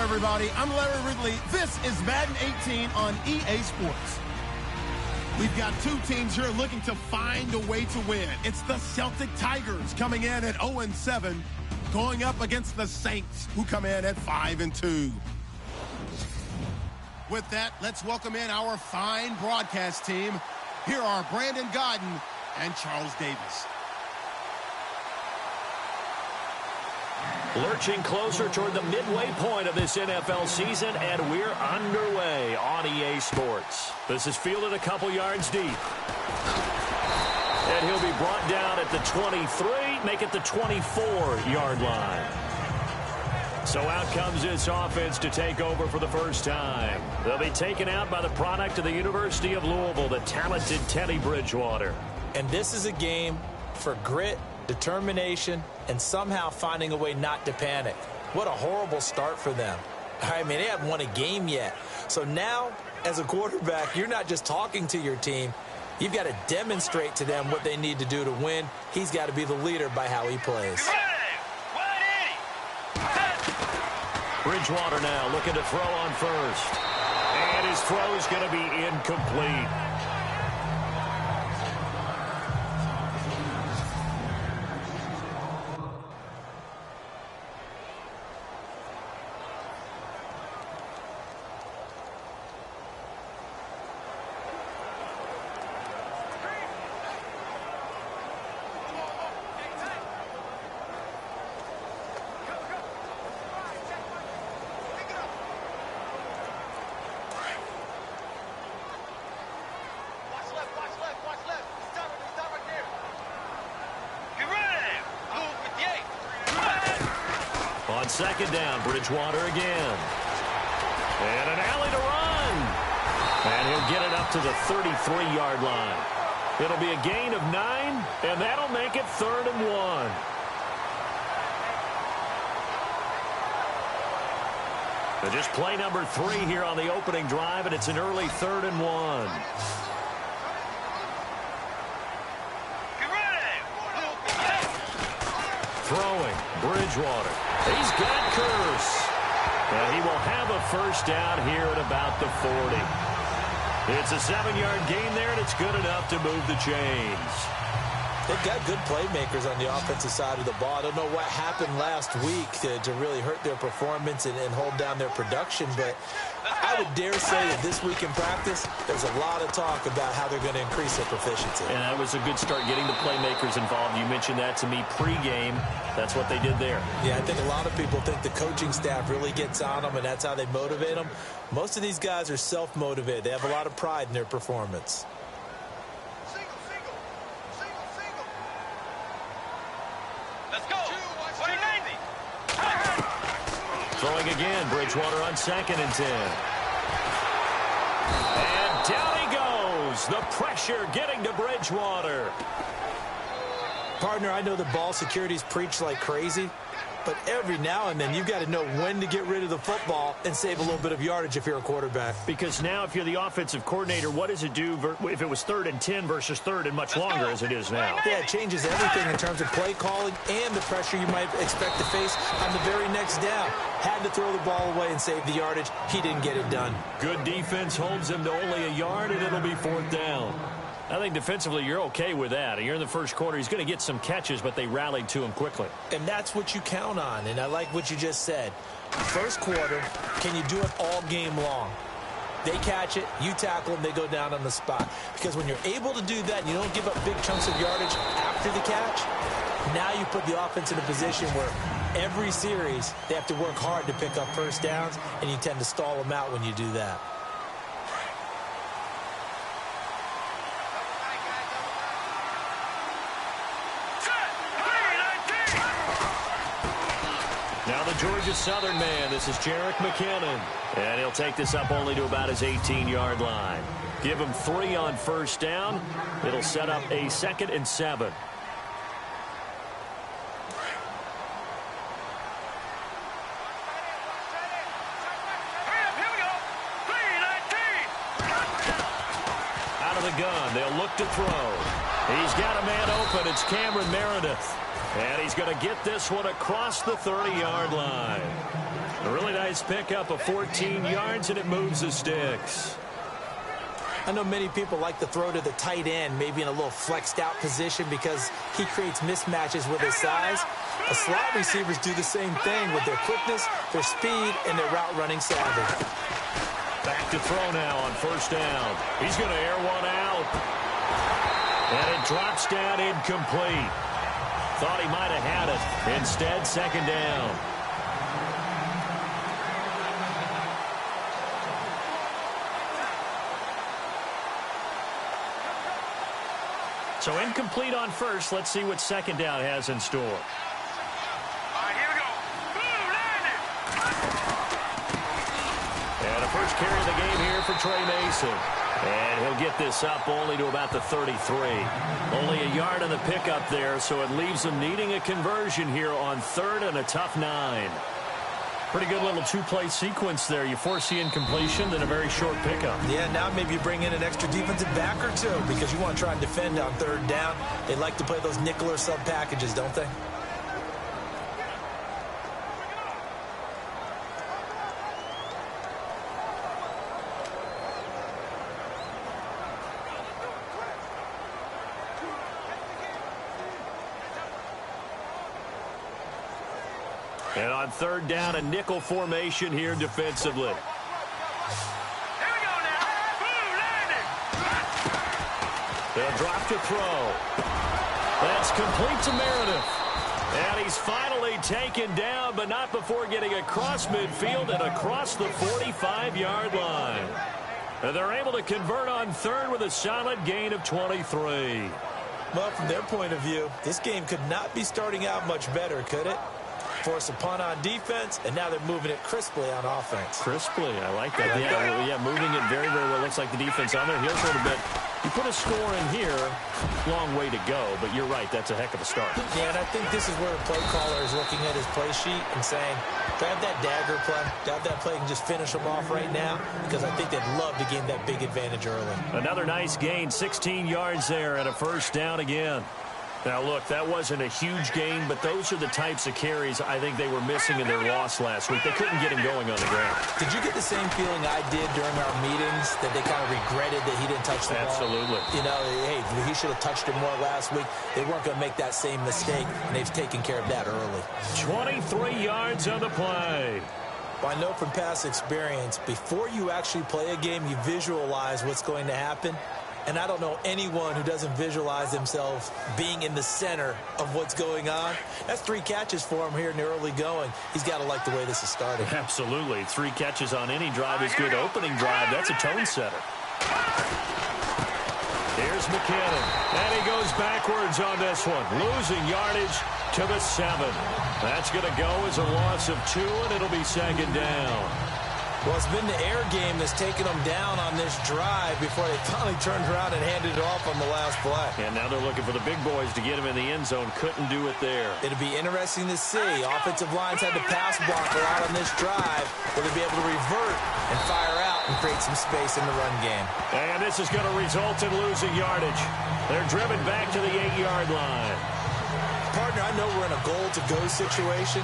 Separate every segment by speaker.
Speaker 1: everybody. I'm Larry Ridley. This is Madden 18 on EA Sports. We've got two teams here looking to find a way to win. It's the Celtic Tigers coming in at 0-7, going up against the Saints, who come in at 5-2. With that, let's welcome in our fine broadcast team. Here are Brandon Godden and Charles Davis.
Speaker 2: Lurching closer toward the midway point of this NFL season, and we're underway on EA Sports. This is fielded a couple yards deep. And he'll be brought down at the 23, make it the 24-yard line. So out comes this offense to take over for the first time. They'll be taken out by the product of the University of Louisville, the talented Teddy Bridgewater.
Speaker 3: And this is a game for grit, determination, and somehow finding a way not to panic. What a horrible start for them. I mean, they haven't won a game yet. So now, as a quarterback, you're not just talking to your team. You've got to demonstrate to them what they need to do to win. He's got to be the leader by how he plays.
Speaker 2: Bridgewater now looking to throw on first. And his throw is going to be incomplete. On second down, Bridgewater again. And an alley to run. And he'll get it up to the 33-yard line. It'll be a gain of 9, and that'll make it 3rd and 1. But just play number 3 here on the opening drive, and it's an early 3rd and 1. Throwing, Bridgewater. He's got Curse. And he will have a first down here at about the 40. It's a 7-yard gain there, and it's good enough to move the chains.
Speaker 3: They've got good playmakers on the offensive side of the ball. I don't know what happened last week to really hurt their performance and hold down their production, but I would dare say that this week in practice, there's a lot of talk about how they're going to increase their proficiency.
Speaker 2: And that was a good start getting the playmakers involved. You mentioned that to me pregame. That's what they did there.
Speaker 3: Yeah, I think a lot of people think the coaching staff really gets on them, and that's how they motivate them. Most of these guys are self-motivated. They have a lot of pride in their performance.
Speaker 2: Throwing again, Bridgewater on 2nd and 10. And down he goes. The pressure getting to Bridgewater.
Speaker 3: Partner, I know the ball security's preached like crazy, but every now and then you've got to know when to get rid of the football and save a little bit of yardage if you're a quarterback.
Speaker 2: Because now if you're the offensive coordinator, what does it do if it was 3rd and 10 versus 3rd and much longer as it is now?
Speaker 3: Yeah, it changes everything in terms of play calling and the pressure you might expect to face on the very next down. Had to throw the ball away and save the yardage. He didn't get it done.
Speaker 2: Good defense holds him to only a yard, and it'll be 4th down. I think defensively you're okay with that. You're in the first quarter. He's going to get some catches, but they rallied to him quickly.
Speaker 3: And that's what you count on, and I like what you just said. First quarter, can you do it all game long? They catch it, you tackle them, they go down on the spot. Because when you're able to do that and you don't give up big chunks of yardage after the catch, now you put the offense in a position where every series they have to work hard to pick up first downs, and you tend to stall them out when you do that.
Speaker 2: Now the Georgia Southern man, this is Jerick McKinnon. And he'll take this up only to about his 18-yard line. Give him 3 on first down. It'll set up a 2nd and 7. Out of the gun, they'll look to throw. He's got a man open. It's Cameron Meredith. And he's going to get this one across the 30-yard line. A really nice nice pickup of 14 yards, and it moves the sticks.
Speaker 3: I know many people like to throw to the tight end, maybe in a little flexed out position because he creates mismatches with his size. Slot receivers do the same thing with their quickness, their speed, and their route running savvy.
Speaker 2: Back to throw now on first down. He's going to air one out. And it drops down incomplete. Thought he might have had it. Instead, second down. So incomplete on first. Let's see what second down has in store.
Speaker 4: Here we go.
Speaker 2: And a first carry of the game here for Trey Mason. And he'll get this up only to about the 33. Only a yard on the pickup there, so it leaves them needing a conversion here on third and a tough 9. Pretty good little two-play sequence there. You force the incompletion, then a very short pickup.
Speaker 3: Yeah, now maybe you bring in an extra defensive back or two because you want to try and defend on third down. They like to play those nickel or sub packages, don't they?
Speaker 2: And on third down, a nickel formation here defensively.
Speaker 4: Here we go now. Boom, landing.
Speaker 2: They'll drop to throw. That's complete to Meredith. And he's finally taken down, but not before getting across midfield and across the 45-yard line. And they're able to convert on third with a solid gain of 23.
Speaker 3: Well, from their point of view, this game could not be starting out much better, could it? Force a punt on defense, and now they're moving it crisply on offense.
Speaker 2: Crisply, I like that. Yeah, moving it very, very well. Looks like the defense on their heels a little bit. You put a score in here, long way to go, but you're right, that's a heck of a start.
Speaker 3: Yeah, and I think this is where a play caller is looking at his play sheet and saying, grab that dagger play, grab that play and just finish them off right now, because I think they'd love to gain that big advantage early.
Speaker 2: Another nice gain, 16 yards there and a first down again. Now, look, that wasn't a huge gain, but those are the types of carries I think they were missing in their loss last week. They couldn't get him going on the ground.
Speaker 3: Did you get the same feeling I did during our meetings, that they kind of regretted that he didn't touch the ball?
Speaker 2: Absolutely.
Speaker 3: You know, hey, he should have touched it more last week. They weren't going to make that same mistake, and they've taken care of that early.
Speaker 2: 23 yards on the play.
Speaker 3: Well, I know from past experience, before you actually play a game, you visualize what's going to happen. And I don't know anyone who doesn't visualize themselves being in the center of what's going on. That's 3 catches for him here in the early going. He's got to like the way this is starting.
Speaker 2: Absolutely. 3 catches on any drive is good. Opening drive, that's a tone setter. Here's McKinnon. And he goes backwards on this one. Losing yardage to the 7. That's going to go as a loss of 2, and it'll be second down.
Speaker 3: Well, it's been the air game that's taken them down on this drive before they finally turned around and handed it off on the last play.
Speaker 2: And now they're looking for the big boys to get him in the end zone. Couldn't do it there.
Speaker 3: It'll be interesting to see. Offensive lines had to pass block a lot on this drive. Will they be able to revert and fire out and create some space in the run game?
Speaker 2: And this is going to result in losing yardage. They're driven back to the 8-yard line.
Speaker 3: Partner, I know we're in a goal-to-go situation,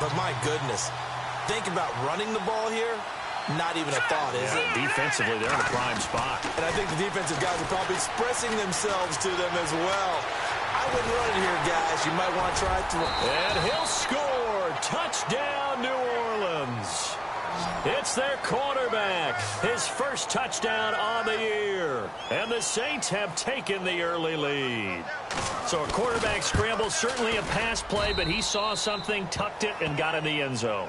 Speaker 3: but my goodness. Think about running the ball here. Not even a thought, is it?
Speaker 2: Defensively, they're in a prime spot.
Speaker 3: And I think the defensive guys are probably expressing themselves to them as well. I wouldn't run it here, guys. You might want to try it through.
Speaker 2: And he'll score. Touchdown, New Orleans. It's their quarterback. His first touchdown on the year. And the Saints have taken the early lead. So a quarterback scramble, certainly a pass play, but he saw something, tucked it, and got in the end zone.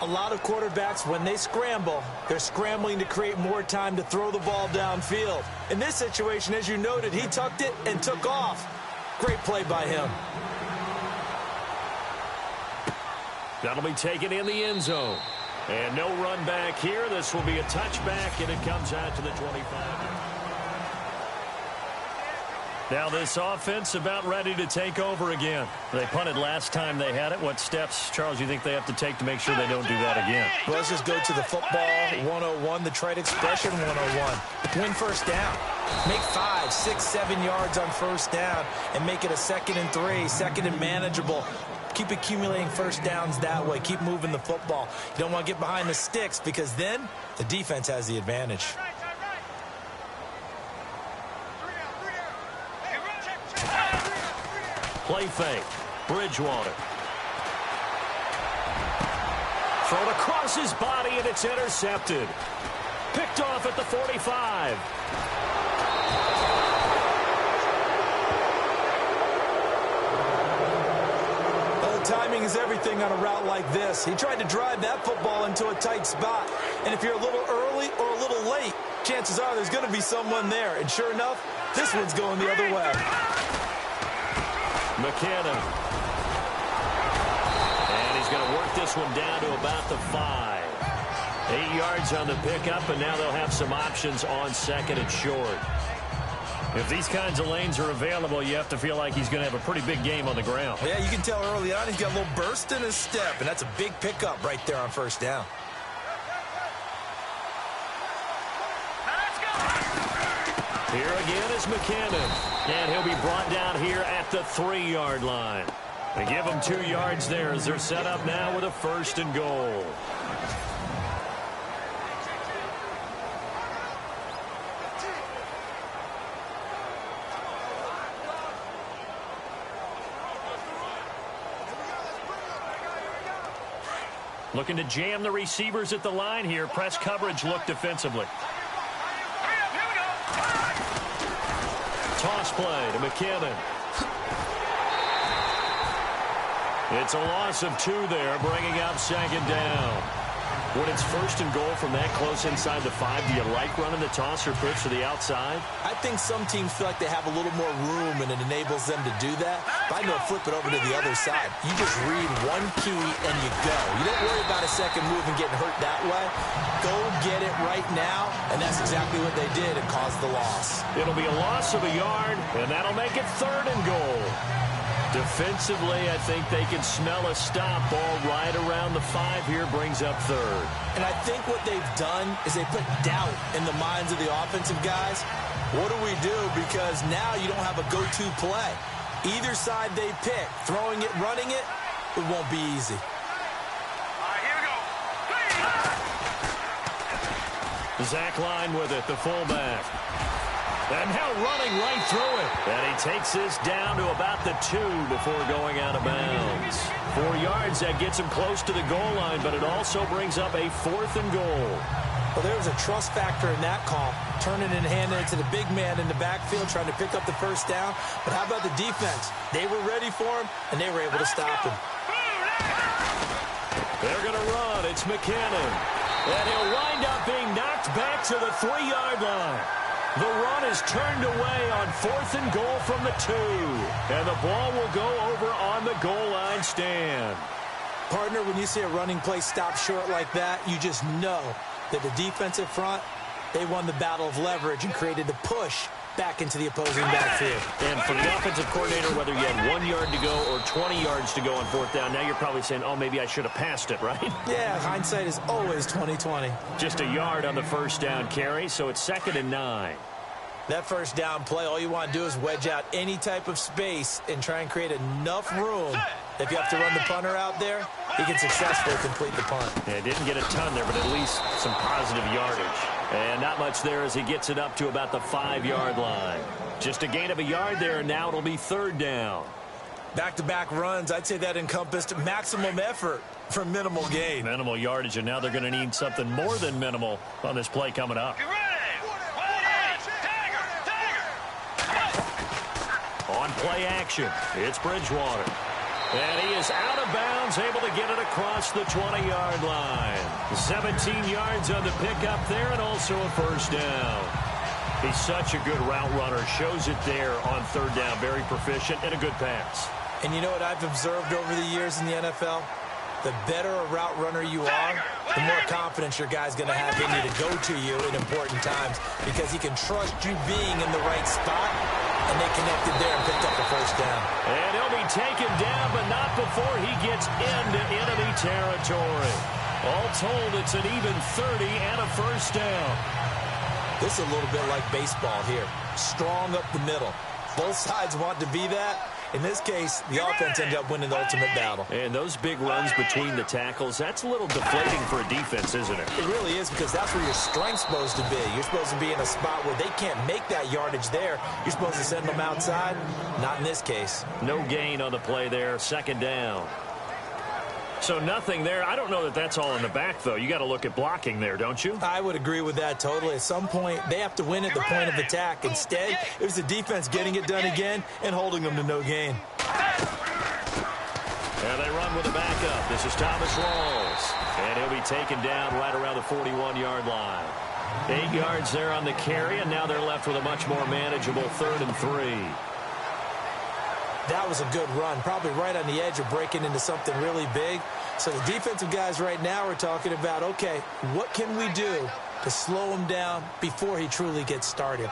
Speaker 3: A lot of quarterbacks, when they scramble, they're scrambling to create more time to throw the ball downfield. In this situation, as you noted, he tucked it and took off. Great play by him.
Speaker 2: That'll be taken in the end zone. And no run back here. This will be a touchback, and it comes out to the 25. Now this offense about ready to take over again. They punted last time they had it. What steps, Charles, you think they have to take to make sure they don't do that again?
Speaker 3: Well, let's just go to the football 101, the trade expression 101. Win first down. Make 5, 6, 7 yards on first down and make it a 2nd and 3, second and manageable. Keep accumulating first downs that way. Keep moving the football. You don't want to get behind the sticks because then the defense has the advantage.
Speaker 2: Play fake. Bridgewater. Thrown across his body, and it's intercepted. Picked off at the 45.
Speaker 3: Timing is everything on a route like this. He tried to drive that football into a tight spot. And if you're a little early or a little late, chances are there's going to be someone there. And sure enough, this one's going the other way.
Speaker 2: McKinnon. And he's going to work this one down to about the 5. 8 yards on the pickup, and now they'll have some options on second and short. If these kinds of lanes are available, you have to feel like he's going to have a pretty big game on the ground.
Speaker 3: Yeah, you can tell early on he's got a little burst in his step, and that's a big pickup right there on first down.
Speaker 2: Here again is McKinnon, and he'll be brought down here at the 3-yard line. They give him 2 yards there as they're set up now with a 1st and goal. Looking to jam the receivers at the line here. Press coverage look defensively. Toss play to McKinnon. It's a loss of 2 there, bringing up 2nd down. When it's 1st and goal from that close inside the 5, do you like running the toss or pitch to the outside?
Speaker 3: I think some teams feel like they have a little more room and it enables them to do that. But I know flip it over to the other side. You just read one key and you go. You don't worry about a second move and getting hurt that way. Go get it right now, and that's exactly what they did and caused the loss.
Speaker 2: It'll be a loss of a yard, and that'll make it 3rd and goal. Defensively, I think they can smell a stop. Ball right around the 5 here, brings up 3rd.
Speaker 3: And I think what they've done is they put doubt in the minds of the offensive guys. What do we do? Because now you don't have a go-to play. Either side they pick, throwing it, running it, it won't be easy.
Speaker 4: All right, here we go.
Speaker 2: Zach Line with it, the fullback. And now running right through it. And he takes this down to about the 2 before going out of bounds. 4 yards, that gets him close to the goal line, but it also brings up a 4th and goal.
Speaker 3: Well, there was a trust factor in that call, turning and handing it to the big man in the backfield, trying to pick up the 1st down. But how about the defense? They were ready for him, and they were able to stop him.
Speaker 2: They're going to run. It's McKinnon. And he'll wind up being knocked back to the 3-yard line. The run is turned away on 4th and goal from the 2. And the ball will go over on the goal line stand.
Speaker 3: Partner, when you see a running play stop short like that, you just know that the defensive front, they won the battle of leverage and created the push back into the opposing backfield.
Speaker 2: And for the offensive coordinator, whether you had 1 yard to go or 20 yards to go on 4th down, now you're probably saying, oh, maybe I should have passed it, right?
Speaker 3: Yeah, hindsight is always 20/20.
Speaker 2: Just a yard on the 1st down carry, so it's 2nd and 9.
Speaker 3: That 1st down play, all you want to do is wedge out any type of space and try and create enough room. If you have to run the punter out there, he can successfully complete the punt.
Speaker 2: Yeah, didn't get a ton there, but at least some positive yardage. And not much there as he gets it up to about the 5-yard line. Just a gain of a yard there, and now it'll be 3rd down.
Speaker 3: Back-to-back runs, I'd say that encompassed maximum effort for minimal gain.
Speaker 2: Minimal yardage, and now they're going to need something more than minimal on this play coming up.
Speaker 4: Get ready.
Speaker 2: On play action, it's Bridgewater. And he is out of bounds, able to get it across the 20-yard line. 17 yards on the pickup there, and also a 1st down. He's such a good route runner. Shows it there on 3rd down. Very proficient and a good pass.
Speaker 3: And you know what I've observed over the years in the NFL? The better a route runner you are, the more confidence your guy's going to have in you to go to you in important times because he can trust you being in the right spot, and they connected there and picked up the 1st down.
Speaker 2: And he'll be taken down, but not before he gets into enemy territory. All told, it's an even 30 and a 1st down.
Speaker 3: This is a little bit like baseball here. Strong up the middle. Both sides want to be that, In this case, the offense ended up winning the ultimate battle.
Speaker 2: And those big runs between the tackles, that's a little deflating for a defense, isn't it?
Speaker 3: It really is, because that's where your strength's supposed to be. You're supposed to be in a spot where they can't make that yardage there. You're supposed to send them outside. Not in this case.
Speaker 2: No gain on the play there. Second down. So nothing there. I don't know that that's all in the back, though. You got to look at blocking there, don't you?
Speaker 3: I would agree with that totally. At some point, they have to win at the point of attack. Instead, it was the defense getting it done again and holding them to no gain.
Speaker 2: And they run with a backup. This is Thomas Rawls. And he'll be taken down right around the 41-yard line. 8 yards there on the carry, and now they're left with a much more manageable 3rd and 3.
Speaker 3: That was a good run, probably right on the edge of breaking into something really big. So the defensive guys right now are talking about, okay, what can we do to slow him down before he truly gets started?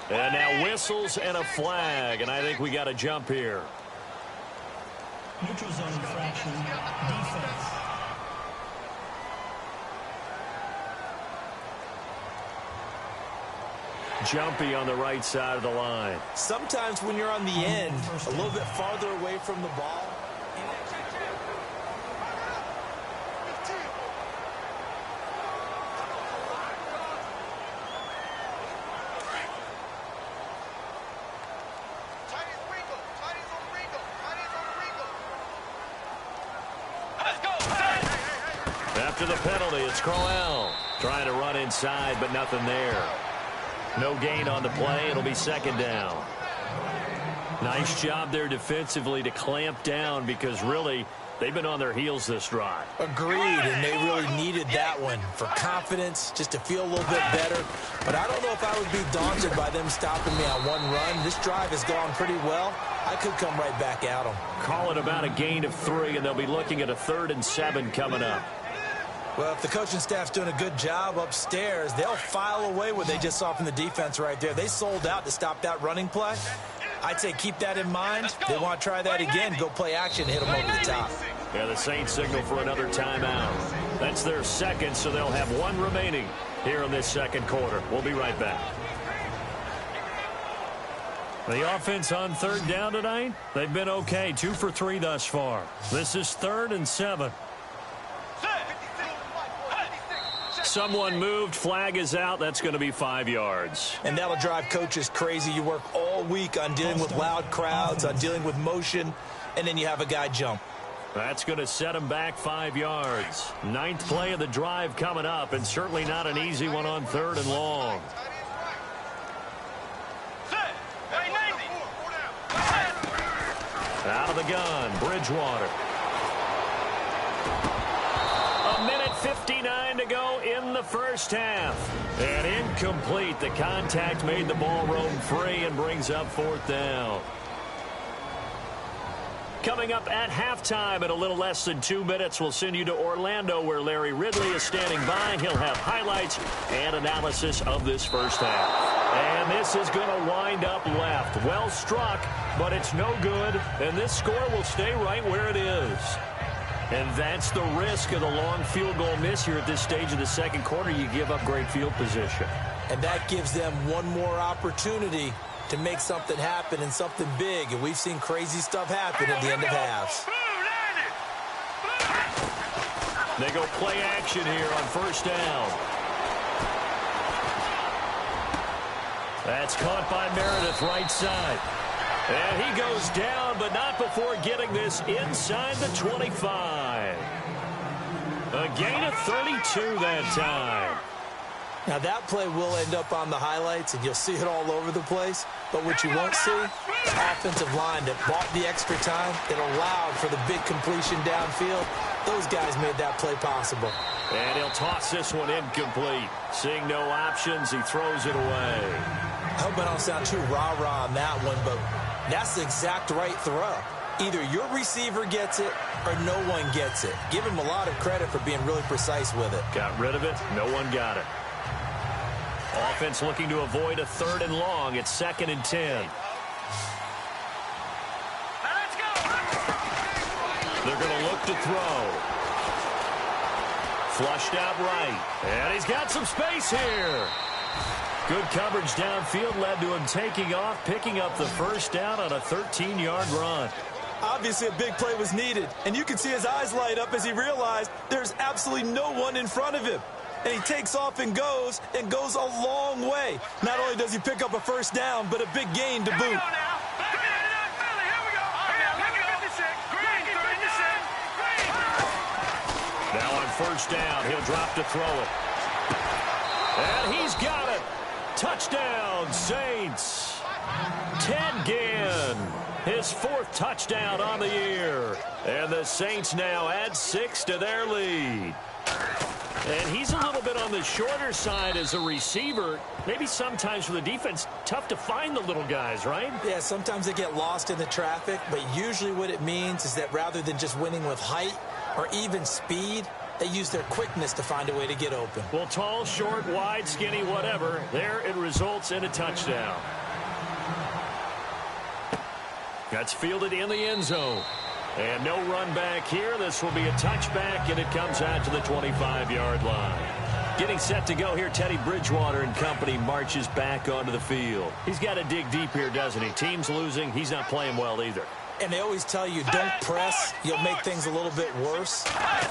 Speaker 2: And now whistles and a flag, and I think we got a jump here.
Speaker 5: Neutral zone infraction, defense.
Speaker 2: Jumpy on the right side of the line.
Speaker 3: Sometimes when you're on the end, a little bit farther away from the ball.
Speaker 2: After the penalty, it's Crowell trying to run inside, but nothing there. No gain on the play. It'll be second down. Nice job there defensively to clamp down, because really they've been on their heels this drive.
Speaker 3: Agreed, and they really needed that one for confidence, just to feel a little bit better. But I don't know if I would be daunted by them stopping me on one run. This drive has gone pretty well. I could come right back at them.
Speaker 2: Call it about a gain of 3, and they'll be looking at a 3rd and 7 coming up.
Speaker 3: Well, if the coaching staff's doing a good job upstairs, they'll file away what they just saw from the defense right there. They sold out to stop that running play. I'd say keep that in mind. They want to try that again, go play action, hit them over the top.
Speaker 2: Yeah, the Saints signal for another timeout. That's their second, so they'll have 1 remaining here in this second quarter. We'll be right back. The offense on 3rd down tonight, they've been okay. 2 for 3 thus far. This is 3rd and 7. Someone moved. Flag is out. That's going to be 5 yards.
Speaker 3: And that'll drive coaches crazy. You work all week on dealing with loud crowds, on dealing with motion, and then you have a guy jump.
Speaker 2: That's going to set him back 5 yards. 9th play of the drive coming up, and certainly not an easy one on 3rd and long. Out of the gun, Bridgewater. 1:59 to go in the first half. And incomplete. The contact made the ball roam free and brings up 4th down. Coming up at halftime in a little less than 2 minutes, we'll send you to Orlando, where Larry Ridley is standing by. He'll have highlights and analysis of this first half. And this is going to wind up left. Well struck, but it's no good. And this score will stay right where it is. And that's the risk of the long field goal miss here at this stage of the second quarter. You give up great field position.
Speaker 3: And that gives them one more opportunity to make something happen, and something big. And we've seen crazy stuff happen at the end of halves.
Speaker 2: They go play action here on 1st down. That's caught by Meredith, right side. And he goes down, but not before getting this inside the 25. A gain of 32 that time.
Speaker 3: Now, that play will end up on the highlights, and you'll see it all over the place. But what you won't see, the offensive line that bought the extra time, that allowed for the big completion downfield. Those guys made that play possible.
Speaker 2: And he'll toss this one incomplete. Seeing no options, he throws it away.
Speaker 3: I hope I don't sound too rah-rah on that one, but that's the exact right throw. Either your receiver gets it or no one gets it. Give him a lot of credit for being really precise with it.
Speaker 2: Got rid of it. No one got it. Offense looking to avoid a 3rd and long. It's 2nd and 10. They're going to look to throw. Flushed out right. And he's got some space here. Good coverage downfield led to him taking off, picking up the first down on a 13-yard run.
Speaker 3: Obviously, a big play was needed, and you can see his eyes light up as he realized there's absolutely no one in front of him. And he takes off and goes a long way. Not only does he pick up a first down, but a big gain to boot.
Speaker 2: Now on first down, he'll drop to throw it. And he's got it. Touchdown, Saints. Ted Ginn, his 4th touchdown on the year. And the Saints now add 6 to their lead. And he's a little bit on the shorter side as a receiver. Maybe sometimes for the defense, tough to find the little guys, right?
Speaker 3: Yeah, sometimes they get lost in the traffic, but usually what it means is that rather than just winning with height or even speed, they use their quickness to find a way to get open.
Speaker 2: Well, tall, short, wide, skinny, whatever. There it results in a touchdown. That's fielded in the end zone. And no run back here. This will be a touchback, and it comes out to the 25-yard line. Getting set to go here, Teddy Bridgewater and company marches back onto the field. He's got to dig deep here, doesn't he? Team's losing. He's not playing well either.
Speaker 3: And they always tell you, don't press. You'll make things a little bit worse.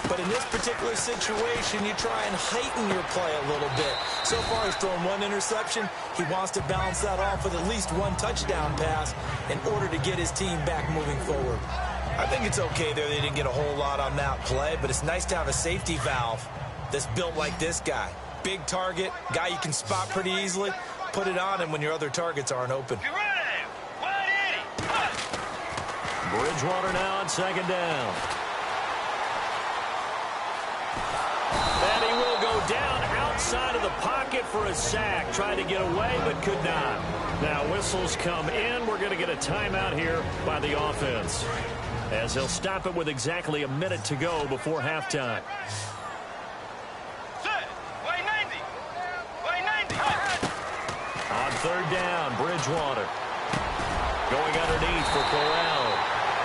Speaker 3: But in this particular situation, you try and heighten your play a little bit. So far, he's thrown 1 interception. He wants to balance that off with at least 1 touchdown pass in order to get his team back moving forward. I think it's okay there. They didn't get a whole lot on that play, but it's nice to have a safety valve that's built like this guy. Big target, guy you can spot pretty easily. Put it on him when your other targets aren't open.
Speaker 2: Bridgewater now on second down. And he will go down outside of the pocket for a sack. Tried to get away, but could not. Now whistles come in. We're going to get a timeout here by the offense, as they'll stop it with exactly a minute to go before halftime. On third down, Bridgewater going underneath for Corral.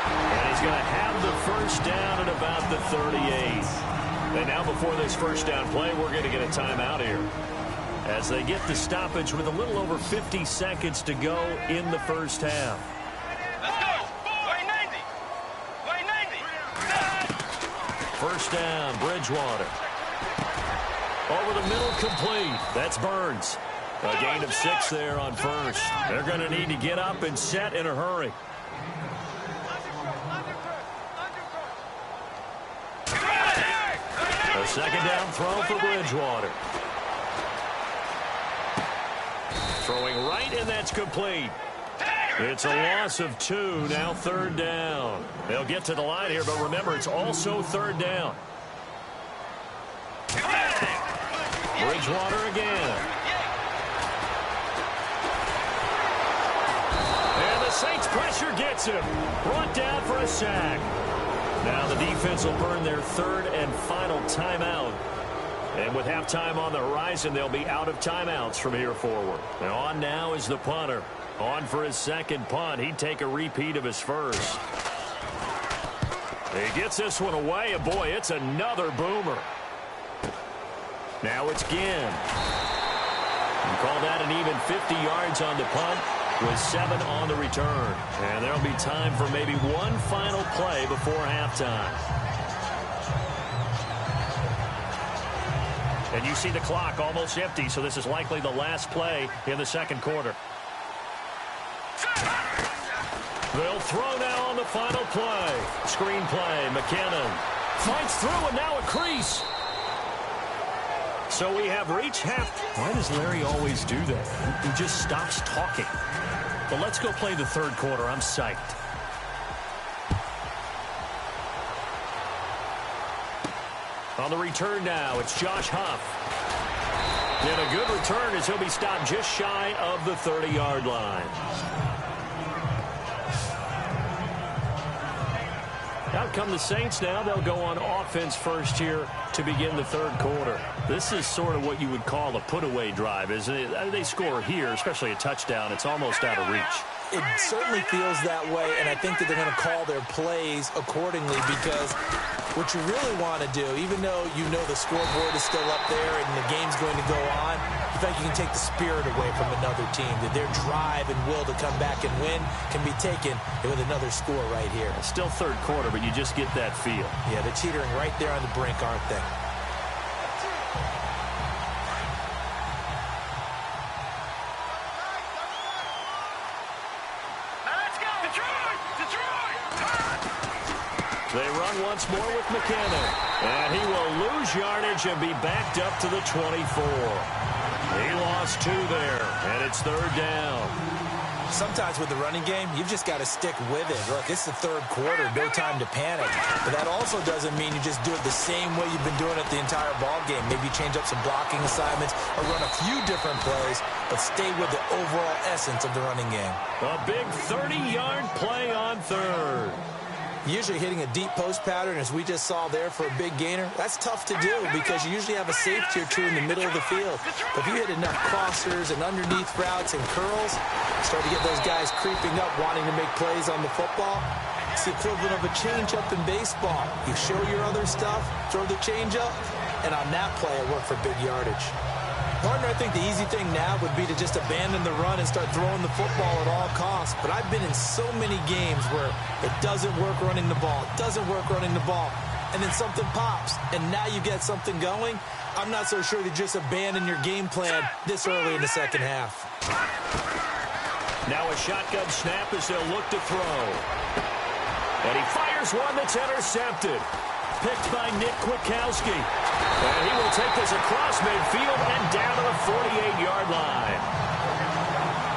Speaker 2: And he's going to have the first down at about the 38. And now before this first down play, we're going to get a timeout here, as they get the stoppage with a little over 50 seconds to go in the first half.
Speaker 4: Let's go. Way 90.
Speaker 2: First down, Bridgewater. Over the middle, complete. That's Burns. A gain of 6 there on first. They're going to need to get up and set in a hurry. A second down throw for Bridgewater. Throwing right, and that's complete. It's a loss of 2, now third down. They'll get to the line here, but remember, it's also third down. Bridgewater again. And the Saints pressure gets him. Brought down for a sack. Now the defense will burn their 3rd and final timeout. And with halftime on the horizon, they'll be out of timeouts from here forward. Now on now is the punter. On for his second punt. He'd take a repeat of his first. He gets this one away, and boy, it's another boomer. Now it's Ginn. You call that an even 50 yards on the punt, with 7 on the return. And there'll be time for maybe one final play before halftime. And you see the clock almost empty, so this is likely the last play in the second quarter. They'll throw now on the final play. Screen play, McKinnon fights through, and now a crease. So we have reached half. Why does Larry always do that? He just stops talking. But let's go play the third quarter. I'm psyched. On the return now, it's Josh Huff. And a good return as he'll be stopped just shy of the 30-yard line. Out come the Saints now. They'll go on offense first here to begin the third quarter. This is sort of what you would call a put-away drive, isn't it? They score here, especially a touchdown. It's almost out of reach.
Speaker 3: It certainly feels that way, and I think that they're going to call their plays accordingly, because What you really want to do, even though you know the scoreboard is still up there and the game's going to go on, in fact, you can take the spirit away from another team. That their drive and will to come back and win can be taken with another score right here.
Speaker 2: It's still third quarter, but you just get that feel.
Speaker 3: Yeah, they're teetering right there on the brink, aren't they?
Speaker 2: They run once more with McKinnon. And he will lose yardage and be backed up to the 24. He lost 2 there, and it's third down.
Speaker 3: Sometimes with the running game, you've just got to stick with it. Look, it's the third quarter, no time to panic. But that also doesn't mean you just do it the same way you've been doing it the entire ball game. Maybe change up some blocking assignments or run a few different plays, but stay with the overall essence of the running game.
Speaker 2: A big 30-yard play on third.
Speaker 3: Usually hitting a deep post pattern, as we just saw there for a big gainer, that's tough to do because you usually have a safety or two in the middle of the field. But if you hit enough crossers and underneath routes and curls, start to get those guys creeping up, wanting to make plays on the football. It's the equivalent of a changeup in baseball. You show your other stuff, throw the changeup, and on that play, it worked for big yardage. Partner, I think the easy thing now would be to just abandon the run and start throwing the football at all costs. But I've been in so many games where it doesn't work running the ball, and then something pops, and now you get something going. I'm not so sure to just abandon your game plan this early in the second half.
Speaker 2: Now a shotgun snap as they'll look to throw. And he fires one that's intercepted. Picked by Nick Kwiatkowski. And he will take this across midfield and down to the 48-yard line.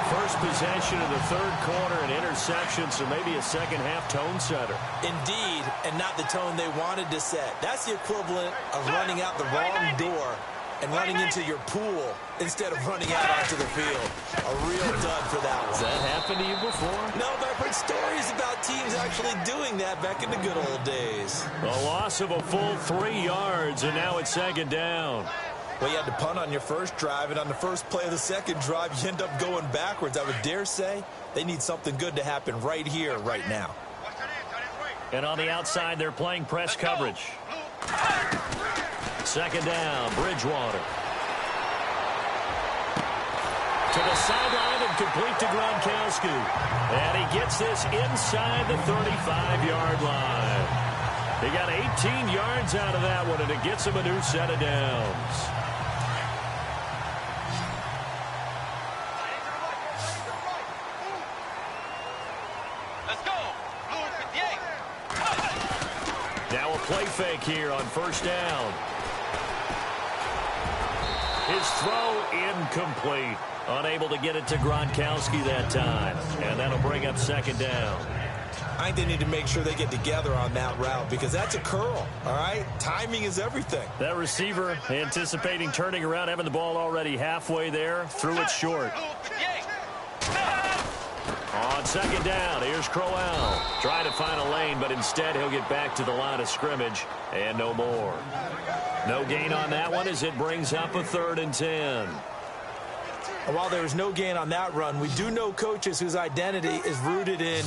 Speaker 2: First possession of the third quarter, an interception, so maybe a second-half tone setter.
Speaker 3: Indeed, and not the tone they wanted to set. That's the equivalent of running out the wrong door and running into your pool instead of running out onto the field. A real dud for that one.
Speaker 2: Has that happened to you before?
Speaker 3: No, but I've heard stories about teams actually doing that back in the good old days.
Speaker 2: A loss of a full 3 yards, and now it's second down.
Speaker 3: Well, you had to punt on your first drive, and on the first play of the second drive, you end up going backwards. I would dare say they need something good to happen right here, right now.
Speaker 2: And on the outside, they're playing press coverage. Second down, Bridgewater. To the sideline and complete to Gronkowski. And he gets this inside the 35-yard line. He got 18 yards out of that one, and it gets him a new set of downs.
Speaker 4: Let's go.
Speaker 2: Now a play fake here on first down. His throw incomplete. Unable to get it to Gronkowski that time. And that'll bring up second down.
Speaker 3: I think they need to make sure they get together on that route because that's a curl, all right? Timing is everything.
Speaker 2: That receiver anticipating turning around, having the ball already halfway there, threw it short. On second down, here's Crowell. Trying to find a lane, but instead he'll get back to the line of scrimmage and no more. No gain on that one as it brings up a 3rd and 10.
Speaker 3: And while there was no gain on that run, we do know coaches whose identity is rooted in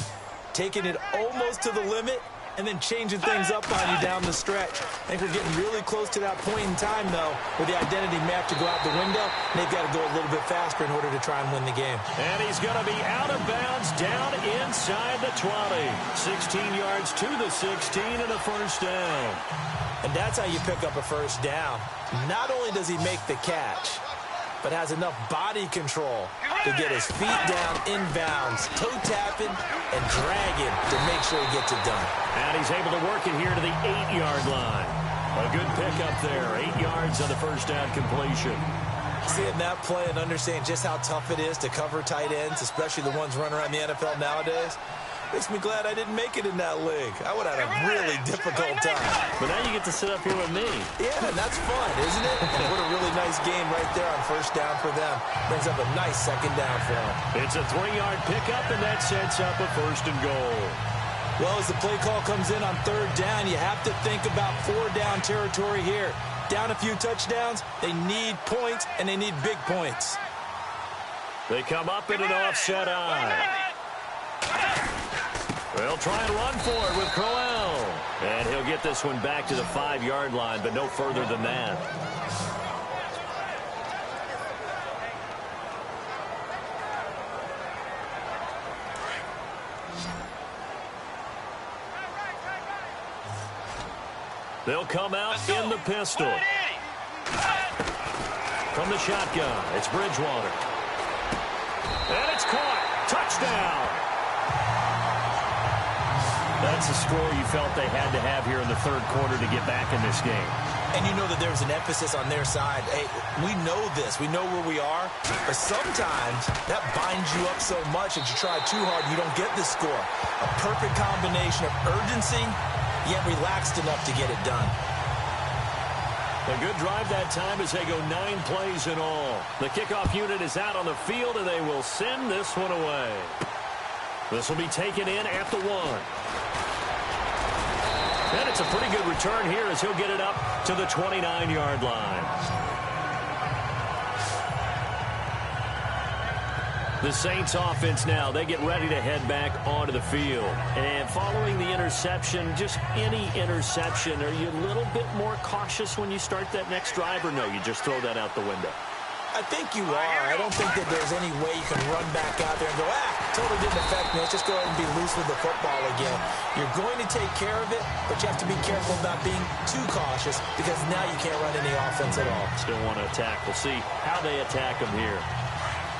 Speaker 3: taking it almost to the limit and then changing things up on you down the stretch. I think we're getting really close to that point in time, though, where the identity may have to go out the window, and they've got to go a little bit faster in order to try and win the game.
Speaker 2: And he's going to be out of bounds down inside the 20. 16 yards to the 16 and a first down.
Speaker 3: And that's how you pick up a first down. Not only does he make the catch, but has enough body control to get his feet down inbounds, toe tapping, and dragging to make sure he gets it done.
Speaker 2: And he's able to work it here to the 8-yard line. A good pickup there. 8 yards on the first down completion.
Speaker 3: Seeing that play and understanding just how tough it is to cover tight ends, especially the ones running around the NFL nowadays, makes me glad I didn't make it in that league. I would have had a really difficult time.
Speaker 2: But now you get to sit up here with me.
Speaker 3: Yeah, and that's fun, isn't it? And what a really nice game right there on first down for them. Brings up a nice second down for them.
Speaker 2: It's a 3-yard pickup, and that sets up a 1st and goal.
Speaker 3: Well, as the play call comes in on 3rd down, you have to think about 4-down territory here. Down a few touchdowns, they need points, and they need big points.
Speaker 2: They come up in an offset eye. They'll try and run for it with Crowell. And he'll get this one back to the 5-yard line, but no further than that. They'll come out in the pistol. From the shotgun, it's Bridgewater. And it's caught. Touchdown. That's a score you felt they had to have here in the third quarter to get back in this game.
Speaker 3: And you know that there was an emphasis on their side. Hey, we know this. We know where we are. But sometimes that binds you up so much that you try too hard, you don't get the score. A perfect combination of urgency, yet relaxed enough to get it done.
Speaker 2: A good drive that time as they go 9 plays in all. The kickoff unit is out on the field, and they will send this one away. This will be taken in at the 1. And it's a pretty good return here as he'll get it up to the 29-yard line. The Saints offense now, they get ready to head back onto the field. And following the interception, just any interception, are you a little bit more cautious when you start that next drive, or no, you just throw that out the window?
Speaker 3: I think you are. I don't think that there's any way you can run back out there and go, totally didn't affect me. Let's just go ahead and be loose with the football again. You're going to take care of it, but you have to be careful about being too cautious because now you can't run any offense at all.
Speaker 2: Still want to attack. We'll see how they attack him here.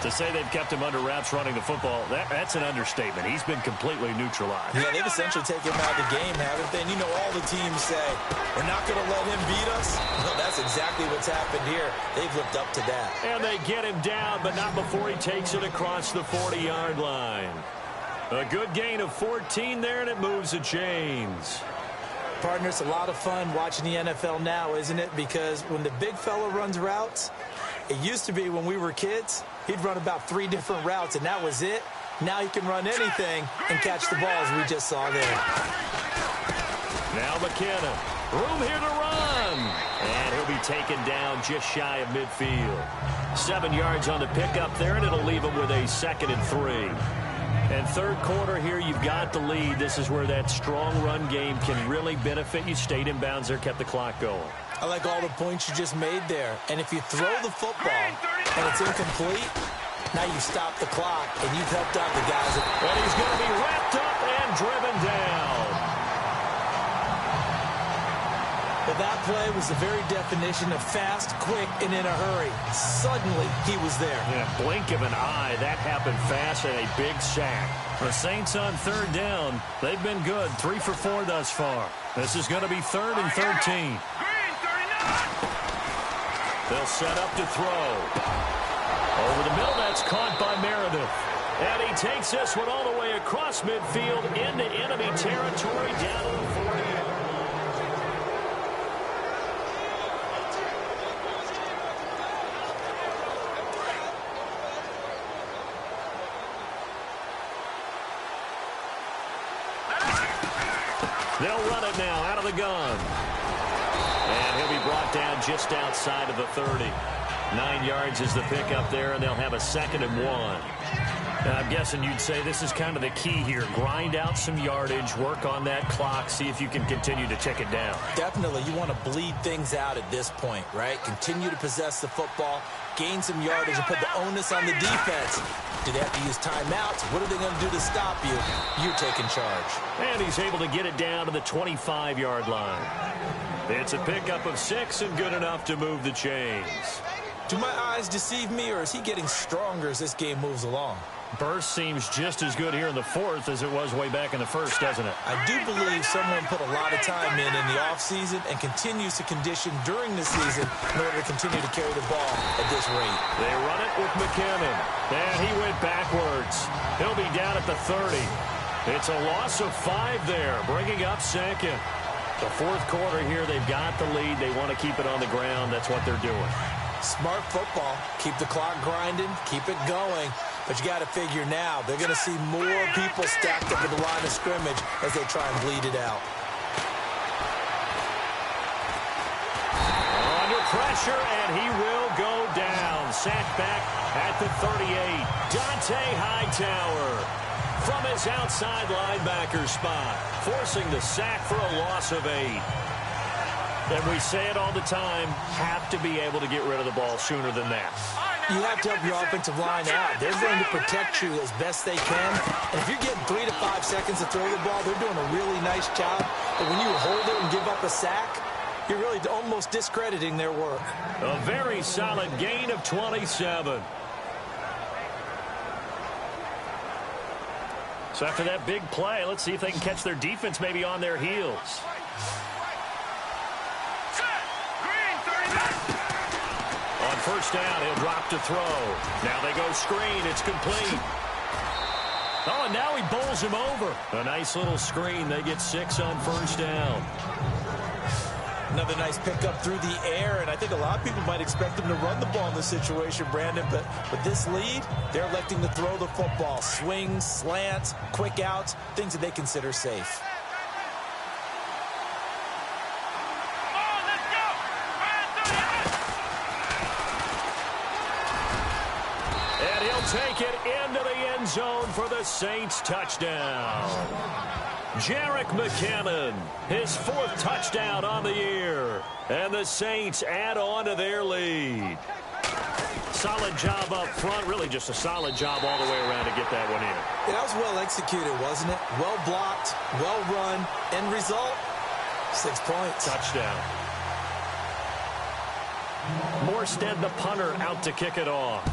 Speaker 2: To say they've kept him under wraps running the football, that's an understatement. He's been completely neutralized.
Speaker 3: Yeah, they've essentially taken him out of the game, haven't they? And you know all the teams say, we're not going to let him beat us. Well, that's exactly what's happened here. They've lived up to that.
Speaker 2: And they get him down, but not before he takes it across the 40-yard line. A good gain of 14 there, and it moves the chains.
Speaker 3: Partner, it's a lot of fun watching the NFL now, isn't it? Because when the big fella runs routes, it used to be when we were kids, he'd run about 3 different routes, and that was it. Now he can run anything and catch the ball, as we just saw there.
Speaker 2: Now McKinnon. Room here to run. And he'll be taken down just shy of midfield. 7 yards on the pickup there, and it'll leave him with a 2nd and 3. And third quarter here, you've got the lead. This is where that strong run game can really benefit you. Stayed in bounds there, kept the clock going.
Speaker 3: I like all the points you just made there. And if you throw the football and it's incomplete, now you stop the clock and you've helped out the guys.
Speaker 2: And he's going to be wrapped up and driven down.
Speaker 3: Well, that play was the very definition of fast, quick, and in a hurry. Suddenly, he was there.
Speaker 2: In a blink of an eye, that happened fast and a big sack. The Saints on third down. They've been good. 3 for 4 thus far. This is going to be 3rd and 13. They'll set up to throw. Over the middle, that's caught by Meredith. And he takes this one all the way across midfield into enemy territory down to the 40. They'll run it now out of the gun. And he'll be brought down just outside of the 30. 9 yards is the pickup there, and they'll have a 2nd and 1. I'm guessing you'd say this is kind of the key here. Grind out some yardage, work on that clock, see if you can continue to tick it down.
Speaker 3: Definitely. You want to bleed things out at this point, right? Continue to possess the football, gain some yardage, and put the onus on the defense. Do they have to use timeouts? What are they going to do to stop you? You're taking charge.
Speaker 2: And he's able to get it down to the 25-yard line. It's a pickup of 6 and good enough to move the chains.
Speaker 3: Do my eyes deceive me, or is he getting stronger as this game moves along?
Speaker 2: Burst seems just as good here in the 4th as it was way back in the 1st, doesn't it?
Speaker 3: I do believe someone put a lot of time in the offseason and continues to condition during the season in order to continue to carry the ball at this rate.
Speaker 2: They run it with McKinnon. And he went backwards. He'll be down at the 30. It's a loss of 5 there, bringing up 2nd. The 4th quarter here, they've got the lead. They want to keep it on the ground. That's what they're doing.
Speaker 3: Smart football. Keep the clock grinding. Keep it going. But you got to figure now, they're going to see more people stacked up at the line of scrimmage as they try and bleed it out.
Speaker 2: Under pressure, and he will go down. Sacked back at the 38. Dante Hightower. from his outside linebacker spot, forcing the sack for a loss of 8. And we say it all the time, have to be able to get rid of the ball sooner than that.
Speaker 3: You have to help your offensive line out. They're going to protect you as best they can. And if you're getting 3 to 5 seconds to throw the ball, they're doing a really nice job. But when you hold it and give up a sack, you're really almost discrediting their work.
Speaker 2: A very solid gain of 27. So after that big play, let's see if they can catch their defense maybe on their heels. On first down, he'll drop to throw. Now they go screen. It's complete. Oh, and now he bowls him over. A nice little screen. They get 6 on first down.
Speaker 3: Another nice pickup through the air, and I think a lot of people might expect them to run the ball in this situation, Brandon, but with this lead, they're electing to throw the football. Swings, slants, quick outs, things that they consider safe.
Speaker 2: And he'll take it into the end zone for the Saints touchdown. Jerick McKinnon, his 4th touchdown on the year. And the Saints add on to their lead. Solid job up front. Really just a solid job all the way around to get that one in.
Speaker 3: That was well executed, wasn't it? Well blocked, well run. End result, 6 points.
Speaker 2: Touchdown. Morstead, the punter, out to kick it off.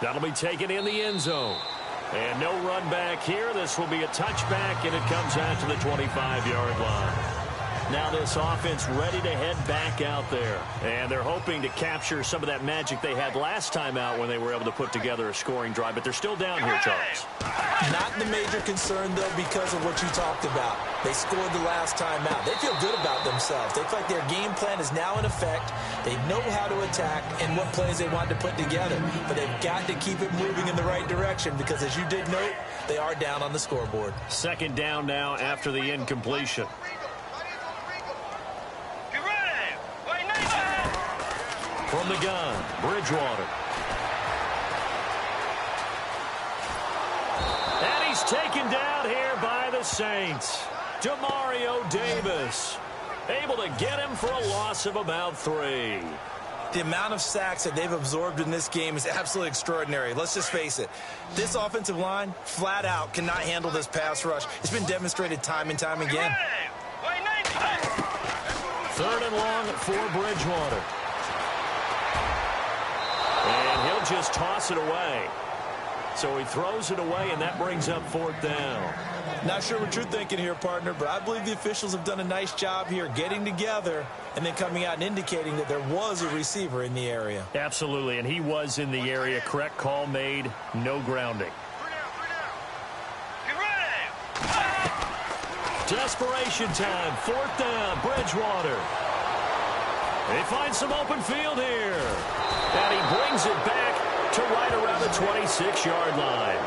Speaker 2: That'll be taken in the end zone. And no run back here. This will be a touchback, and it comes out to the 25-yard line. Now this offense ready to head back out there. And they're hoping to capture some of that magic they had last time out when they were able to put together a scoring drive. But they're still down here, Charles.
Speaker 3: Not the major concern, though, because of what you talked about. They scored the last time out. They feel good about themselves. They feel like their game plan is now in effect. They know how to attack and what plays they want to put together. But they've got to keep it moving in the right direction because, as you did note, they are down on the scoreboard. 2nd down now after the incompletion. From the gun, Bridgewater. And he's taken down here by the Saints. Demario Davis able to get him for a loss of about 3. The amount of sacks that they've absorbed in this game is absolutely extraordinary. Let's just face it. This offensive line, flat out, cannot handle this pass rush. It's been demonstrated time and time again.
Speaker 2: 3rd and long for Bridgewater. And he'll just toss it away. So he throws it away, and that brings up 4th down.
Speaker 3: Not sure what you're thinking here, partner, but I believe the officials have done a nice job here getting together and then coming out and indicating that there was a receiver in the area.
Speaker 2: Absolutely, and he was in the area. Correct call made, no grounding. Desperation time, 4th down, Bridgewater. They find some open field here. And he brings it back to right around the 26-yard line.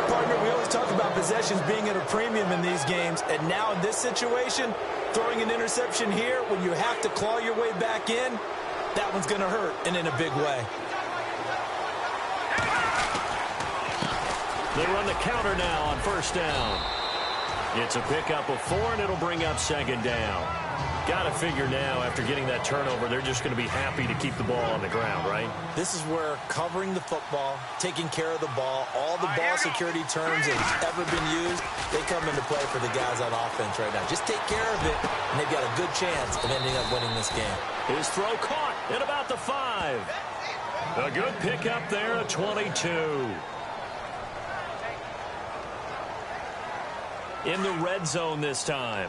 Speaker 3: Partner, we always talk about possessions being at a premium in these games. And now in this situation, throwing an interception here when you have to claw your way back in, that one's going to hurt, and in a big way.
Speaker 2: They run the counter now on first down. It's a pickup of 4, and it'll bring up 2nd down. Got to figure now, after getting that turnover, they're just going to be happy to keep the ball on the ground, right?
Speaker 3: This is where covering the football, taking care of the ball, all the ball security terms that have ever been used, they come into play for the guys on offense right now. Just take care of it, and they've got a good chance of ending up winning this game.
Speaker 2: His throw caught at about the 5. A good pickup there at 22. In the red zone this time.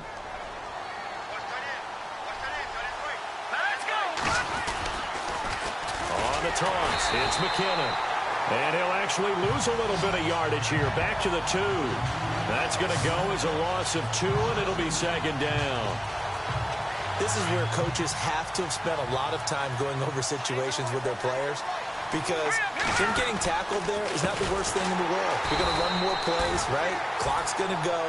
Speaker 2: On the toss, it's McKinnon. And he'll actually lose a little bit of yardage here. Back to the 2. That's going to go as a loss of 2, and it'll be 2nd down.
Speaker 3: This is where coaches have to have spent a lot of time going over situations with their players, because them getting tackled there is not the worst thing in the world. You're going to run more plays, right? Clock's going to go.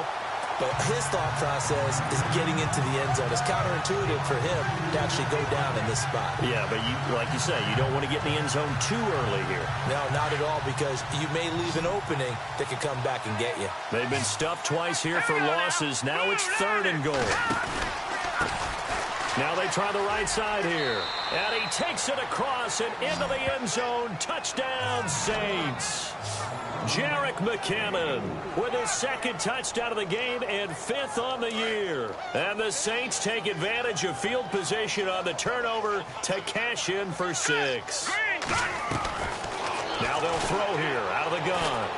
Speaker 3: But his thought process is getting into the end zone. It's counterintuitive for him to actually go down in this spot.
Speaker 2: Yeah, but like you say, you don't want to get in the end zone too early here.
Speaker 3: No, not at all, because you may leave an opening that could come back and get you.
Speaker 2: They've been stuffed twice here for losses. Now it's 3rd and goal. Now they try the right side here. And he takes it across and into the end zone. Touchdown, Saints. Jerick McKinnon with his 2nd touchdown of the game and 5th on the year. And the Saints take advantage of field position on the turnover to cash in for 6. Now they'll throw here out of the gun.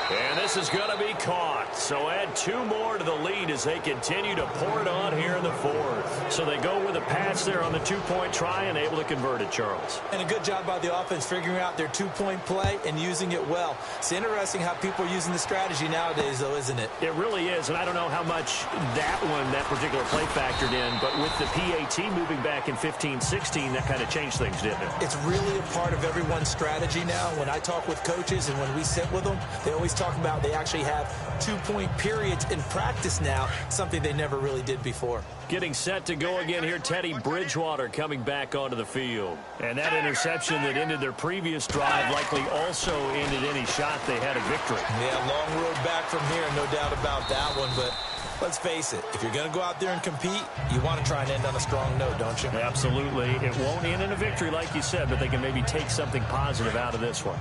Speaker 2: And this is going to be caught. So add 2 more to the lead as they continue to pour it on here in the 4th. So they go with a pass there on the 2-point try and able to convert it, Charles.
Speaker 3: And a good job by the offense figuring out their 2-point play and using it well. It's interesting how people are using the strategy nowadays, though, isn't it?
Speaker 2: It really is, and I don't know how much that particular play factored in, but with the PAT moving back in 15-16, that kind of changed things, didn't it?
Speaker 3: It's really a part of everyone's strategy now. When I talk with coaches and when we sit with them, they always talk about they actually have 2-point periods in practice now, something they never really did before.
Speaker 2: Getting set to go again here, Teddy Bridgewater coming back onto the field. And that interception that ended their previous drive likely also ended any shot they had at victory.
Speaker 3: Yeah, long road back from here, no doubt about that one, but let's face it, if you're going to go out there and compete, you want to try and end on a strong note, don't you?
Speaker 2: Absolutely. It won't end in a victory like you said, but they can maybe take something positive out of this one.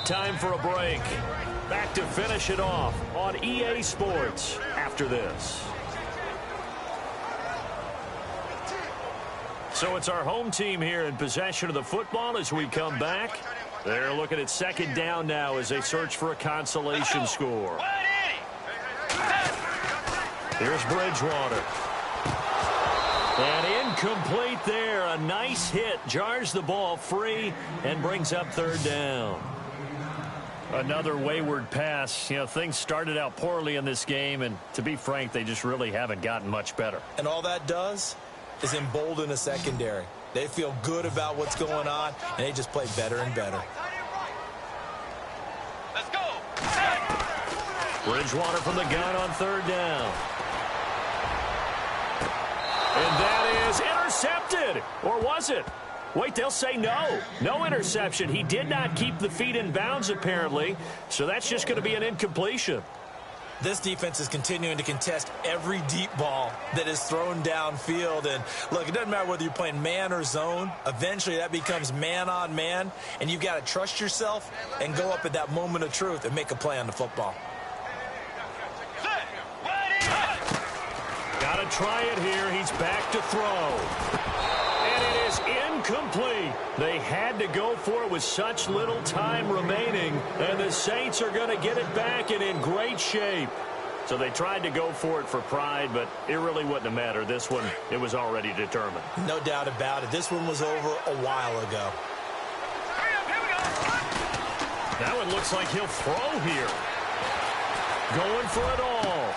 Speaker 2: Time for a break. Back to finish it off on EA Sports after this. So it's our home team here in possession of the football as we come back. They're looking at 2nd down now as they search for a consolation score. Here's Bridgewater. And incomplete there. A nice hit. Jars the ball free and brings up 3rd down. Another wayward pass. You know, things started out poorly in this game, and to be frank, they just really haven't gotten much better.
Speaker 3: And all that does is embolden a secondary. They feel good about what's going on, and they just play better and better.
Speaker 4: Let's go.
Speaker 2: Bridgewater from the gun on 3rd down. And that is intercepted. Or was it? Wait, they'll say no. No interception. He did not keep the feet in bounds, apparently. So that's just going to be an incompletion.
Speaker 3: This defense is continuing to contest every deep ball that is thrown downfield. And, look, it doesn't matter whether you're playing man or zone. Eventually, that becomes man-on-man. And you've got to trust yourself and go up at that moment of truth and make a play on the football.
Speaker 2: Got to try it here. He's back to throw. And it is incomplete. They had to go for it with such little time remaining. And the Saints are going to get it back and in great shape. So they tried to go for it for pride, but it really wouldn't have mattered. This one, it was already determined.
Speaker 3: No doubt about it. This one was over a while ago.
Speaker 2: Now it looks like he'll throw here. Going for it all.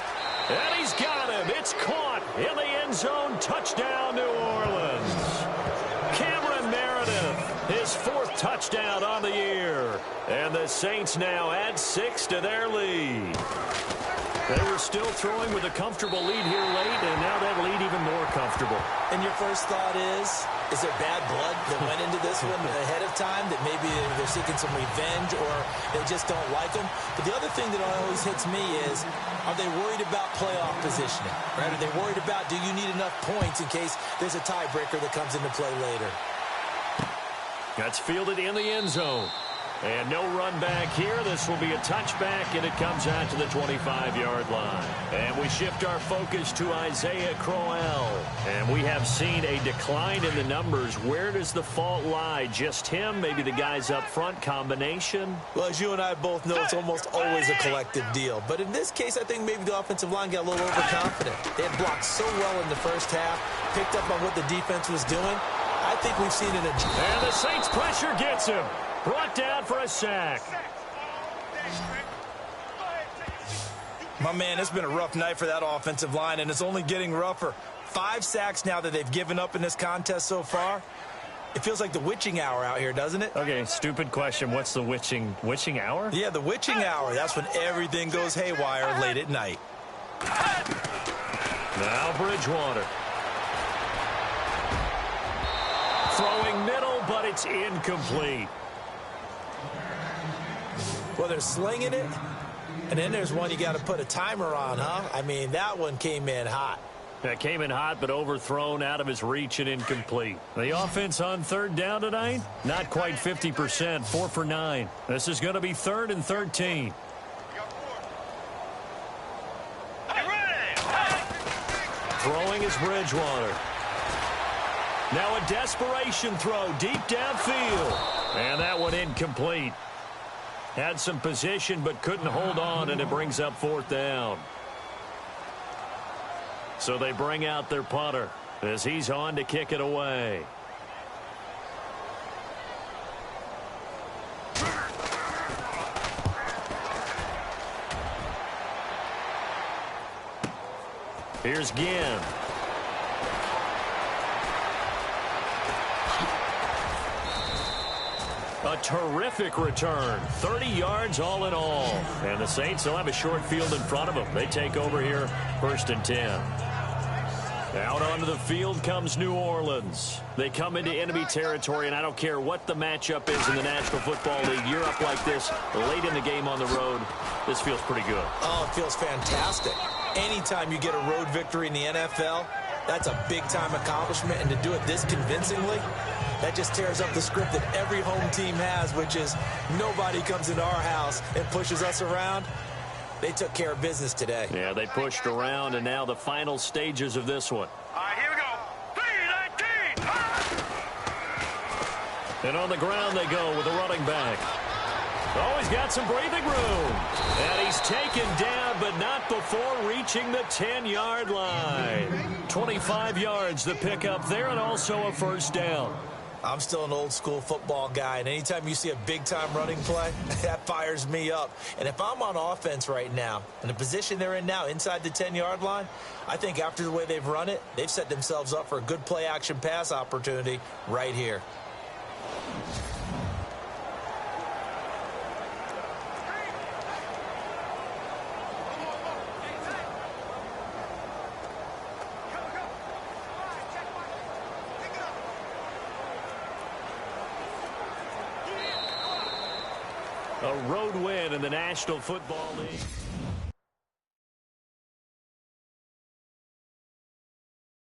Speaker 2: And he's got him. It's caught in the end zone. Touchdown, New Orleans. Cameron Meredith, his 4th touchdown on the year. And the Saints now add 6 to their lead. They were still throwing with a comfortable lead here late, and now that lead even more comfortable.
Speaker 3: And your first thought is there bad blood that went into this one ahead of time, that maybe they're seeking some revenge or they just don't like them? But the other thing that always hits me is, are they worried about playoff positioning? Right? Are they worried about, do you need enough points in case there's a tiebreaker that comes into play later?
Speaker 2: That's fielded in the end zone. And no run back here. This will be a touchback, and it comes out to the 25-yard line. And we shift our focus to Isaiah Crowell. And we have seen a decline in the numbers. Where does the fault lie? Just him? Maybe the guys up front? Combination?
Speaker 3: Well, as you and I both know, it's almost always a collective deal. But in this case, I think maybe the offensive line got a little overconfident. They had blocked so well in the first half, picked up on what the defense was doing. I think we've seen an adjustment.
Speaker 2: And the Saints pressure gets him. Brought down for a sack.
Speaker 3: My man, it's been a rough night for that offensive line, and it's only getting rougher. 5 sacks now that they've given up in this contest so far. It feels like the witching hour out here, doesn't it?
Speaker 2: Okay, stupid question. What's the witching hour?
Speaker 3: Yeah, the witching hour. That's when everything goes haywire late at night.
Speaker 2: Now Bridgewater. Throwing middle, but it's incomplete.
Speaker 3: Well, they're slinging it, and then there's one you got to put a timer on, huh? I mean, that one came in hot.
Speaker 2: That came in hot, but overthrown, out of his reach and incomplete. The offense on third down tonight, not quite 50%, 4 for 9. This is going to be 3rd and 13. Throwing is Bridgewater. Now a desperation throw deep downfield. And that one incomplete. Had some position but couldn't hold on, and it brings up 4th down. So they bring out their punter as he's on to kick it away. Here's Ginn. A terrific return. 30 yards all in all. And the Saints will have a short field in front of them. They take over here, 1st and 10. Out onto the field comes New Orleans. They come into enemy territory, and I don't care what the matchup is in the National Football League. You're up like this late in the game on the road. This feels pretty good.
Speaker 3: Oh, it feels fantastic. Anytime you get a road victory in the NFL, that's a big-time accomplishment, and to do it this convincingly, that just tears up the script that every home team has, which is nobody comes into our house and pushes us around. They took care of business today.
Speaker 2: Yeah, they pushed around, and now the final stages of this one.
Speaker 4: All right, here we go. 3-19.
Speaker 2: And on the ground they go with a running back. Oh, he's got some breathing room. And he's taken down, but not before reaching the 10-yard line. 25 yards the pickup there, and also a 1st down.
Speaker 3: I'm still an old-school football guy, and anytime you see a big-time running play, that fires me up. And if I'm on offense right now, in the position they're in now, inside the 10-yard line, I think after the way they've run it, they've set themselves up for a good play-action pass opportunity right here.
Speaker 2: A road win in the National Football League.